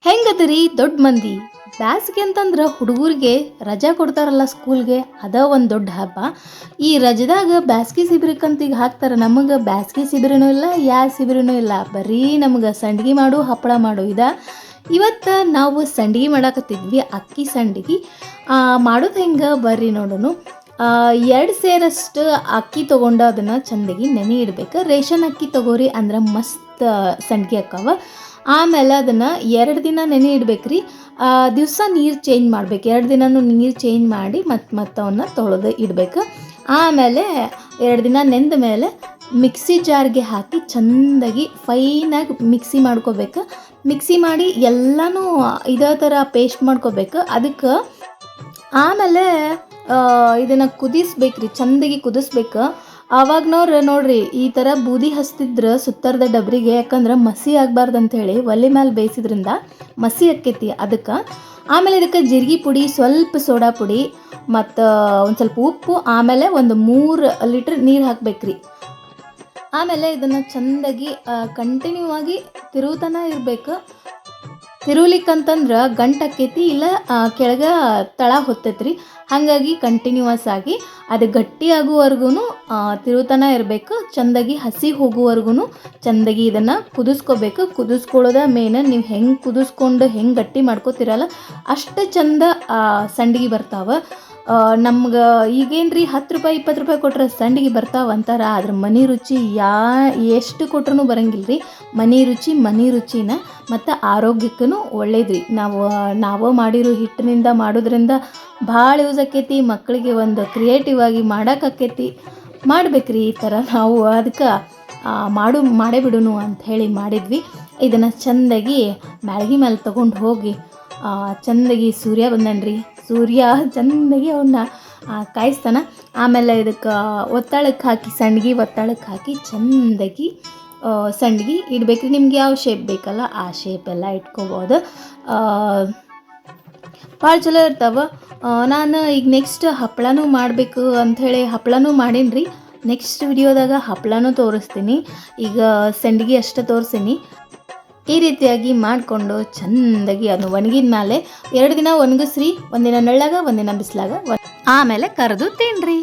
ಹೆಂಗದ್ರಿ ದೊಡ್ಡ ಮಂದಿ? ಬ್ಯಾಸ್ಗೆ ಅಂತಂದ್ರೆ ಹುಡುಗರಿಗೆ ರಜಾ ಕೊಡ್ತಾರಲ್ಲ ಸ್ಕೂಲ್ಗೆ, ಅದ ಒಂದು ದೊಡ್ಡ ಹಬ್ಬ. ಈ ರಜದಾಗ ಬ್ಯಾಸ್ಗೆ ಶಿಬಿರಕ್ಕಂತ ಈಗ ಹಾಕ್ತಾರೆ. ನಮಗೆ ಬ್ಯಾಸ್ಗೆ ಶಿಬಿರನೂ ಇಲ್ಲ, ಶಿಬಿರನೂ ಇಲ್ಲ, ಬರೀ ನಮ್ಗೆ ಸಂಡ್ಗಿ ಮಾಡು ಹಪ್ಪಳ ಮಾಡು ಇವತ್ತು ನಾವು ಸಂಡ್ಗಿ ಮಾಡಾಕತ್ತಿದ್ವಿ, ಅಕ್ಕಿ ಸಂಡ್ಗಿ ಮಾಡೋದು ಹೆಂಗೆ ಬರ್ರಿ ನೋಡೋಣ. 2 ಸೇರಷ್ಟು ಅಕ್ಕಿ ತೊಗೊಂಡು ಅದನ್ನು ಚೆಂದಾಗಿ ನೆನೆ ಇಡಬೇಕು. ರೇಷನ್ ಅಕ್ಕಿ ತೊಗೋರಿ ಅಂದ್ರೆ ಮಸ್ತ್ ಸಂಡ್ಗಿ ಅಕ್ಕವ. ಆಮೇಲೆ ಅದನ್ನು 2 ದಿನ ನೆನೆ ಇಡ್ಬೇಕ್ರಿ. ದಿವಸ ನೀರು ಚೇಂಜ್ ಮಾಡ್ಬೇಕು. 2 ದಿನನೂ ನೀರು ಚೇಂಜ್ ಮಾಡಿ ಮತ್ತೆ ಅವನ್ನ ತೊಳೆದು ಇಡಬೇಕು. ಆಮೇಲೆ 2 ದಿನ ನೆಂದ ಮೇಲೆ ಮಿಕ್ಸಿ ಜಾರ್ಗೆ ಹಾಕಿ ಚೆಂದಾಗಿ ಫೈನಾಗಿ ಮಿಕ್ಸಿ ಮಾಡ್ಕೋಬೇಕು. ಮಿಕ್ಸಿ ಮಾಡಿ ಎಲ್ಲನೂ ಇದೇ ಥರ ಪೇಸ್ಟ್ ಮಾಡ್ಕೋಬೇಕು. ಅದಕ್ಕೆ ಆಮೇಲೆ ಇದನ್ನು ಕುದಿಸ್ಬೇಕ್ರಿ, ಚೆಂದಾಗಿ ಕುದಿಸ್ಬೇಕು. ಆವಾಗ್ನವ್ರು ನೋಡ್ರಿ ಈ ಥರ ಬೂದಿ ಹಚ್ತಿದ್ರೆ ಸುತ್ತರದ ಡಬ್ರಿಗೆ, ಯಾಕಂದ್ರೆ ಮಸಿ ಆಗಬಾರ್ದು ಅಂಥೇಳಿ ಒಲೆ ಮೇಲೆ ಬೇಯಿಸಿದ್ರಿಂದ ಮಸಿ ಆಕ್ಕೈತಿ ಅದಕ್ಕೆ. ಆಮೇಲೆ ಇದಕ್ಕೆ ಜೀರಿಗೆ ಪುಡಿ, ಸ್ವಲ್ಪ ಸೋಡಾ ಪುಡಿ ಮತ್ತು ಒಂದು ಸ್ವಲ್ಪ ಉಪ್ಪು, ಆಮೇಲೆ ಒಂದು 3 ಲೀಟ್ರ್ ನೀರು ಹಾಕ್ಬೇಕ್ರಿ. ಆಮೇಲೆ ಇದನ್ನು ಚೆಂದಾಗಿ ಕಂಟಿನ್ಯೂ ಆಗಿ ತಿರುವುತನ ಇರಬೇಕು. ತಿರುವ್ಲಿಕ್ಕಂತಂದ್ರೆ ಗಂಟು ಆಕ್ಕೈತಿ, ಇಲ್ಲ ಕೆಳಗೆ ತಳ ಹೊತ್ತೈತ್ರಿ. ಹಾಗಾಗಿ ಕಂಟಿನ್ಯೂವಸ್ ಆಗಿ ಅದು ಗಟ್ಟಿ ಆಗುವವರೆಗೂ ತಿರುವುತನ ಇರಬೇಕು. ಚೆಂದಾಗಿ ಹಸಿ ಹೋಗುವವರೆಗೂ ಚೆಂದಾಗಿ ಇದನ್ನು ಕುದಿಸ್ಕೋಬೇಕು. ಕುದಿಸ್ಕೊಳ್ಳೋದ ಮೇನ್. ನೀವು ಹೆಂಗೆ ಕುದಿಸ್ಕೊಂಡು ಹೆಂಗೆ ಗಟ್ಟಿ ಮಾಡ್ಕೋತಿರಲ್ಲ ಅಷ್ಟು ಚೆಂದ ಸಂಡ್ಗಿ ಬರ್ತಾವೆ. ನಮ್ಗೆ ಈಗೇನು ರೀ 10 ರೂಪಾಯಿ 20 ರೂಪಾಯಿ ಕೊಟ್ಟರೆ ಸಂಡ್ಗಿ ಬರ್ತಾವೆ ಅಂತಾರೆ. ಆದ್ರೆ ಮನೆ ರುಚಿ ಎಷ್ಟು ಕೊಟ್ರೂ ಬರಂಗಿಲ್ಲ ರೀ. ಮನೆ ರುಚಿನ ಮತ್ತು ಆರೋಗ್ಯಕ್ಕೂ ಒಳ್ಳೇದ್ರಿ. ನಾವು ಮಾಡಿರೋ ಹಿಟ್ಟಿನಿಂದ ಮಾಡೋದ್ರಿಂದ ಭಾಳ ಯೂಸ್ ಆಕ್ಕೈತಿ. ಮಕ್ಕಳಿಗೆ ಒಂದು ಕ್ರಿಯೇಟಿವ್ ಆಗಿ ಮಾಡೋಕ್ಕಾಕ್ಕೈತಿ. ಮಾಡ್ಬೇಕ್ರಿ ಈ ಥರ. ನಾವು ಅದಕ್ಕೆ ಮಾಡೇ ಬಿಡೋಣ ಅಂಥೇಳಿ ಮಾಡಿದ್ವಿ. ಇದನ್ನು ಚೆಂದಾಗಿ ಮ್ಯಾಳ್ಗಿ ಮೇಲೆ ತೊಗೊಂಡು ಹೋಗಿ ಚೆಂದಾಗಿ ಸೂರ್ಯ ಬಂದನ್ರಿ. ಸೂರ್ಯ ಚೆಂದಾಗಿ ಅವನ್ನ ಕಾಯಿಸ್ತಾನೆ. ಆಮೇಲೆ ಇದಕ್ಕೆ ಒತ್ತಳಕ್ಕೆ ಹಾಕಿ, ಸಂಡ್ಗಿ ಒತ್ತಳಕ್ಕೆ ಹಾಕಿ ಚೆಂದಾಗಿ ಸಂಡ್ಗಿ ಇಡಬೇಕ್ರಿ. ನಿಮ್ಗೆ ಯಾವ ಶೇಪ್ ಬೇಕಲ್ಲ ಆ ಶೇಪೆಲ್ಲ ಇಟ್ಕೋಬೋದು. ಭಾಳ ಚಲೋ ಇರ್ತಾವೆ. ನಾನು ಈಗ ನೆಕ್ಸ್ಟ್ ಹಪ್ಪಳನೂ ಮಾಡಬೇಕು ಅಂಥೇಳಿ ಹಪ್ಪಳನೂ ಮಾಡೀನಿ ರೀ. ನೆಕ್ಸ್ಟ್ ವಿಡಿಯೋದಾಗ ಹಪ್ಪಳನೂ ತೋರಿಸ್ತೀನಿ. ಈಗ ಸಂಡ್ಗಿ ಅಷ್ಟೇ ತೋರಿಸೀನಿ. ಈ ರೀತಿಯಾಗಿ ಮಾಡಿಕೊಂಡು ಚೆಂದಾಗಿ ಅದು ಒಣಗಿದ ಮೇಲೆ 2 ದಿನ ಒಣಗಿಸ್ರಿ. ಒಂದಿನ ನೆಳ್ಳಾಗ, ಒಂದಿನ ಬಿಸಿಲಾಗ, ಆಮೇಲೆ ಕರೆದು ತಿನ್ನಿರಿ.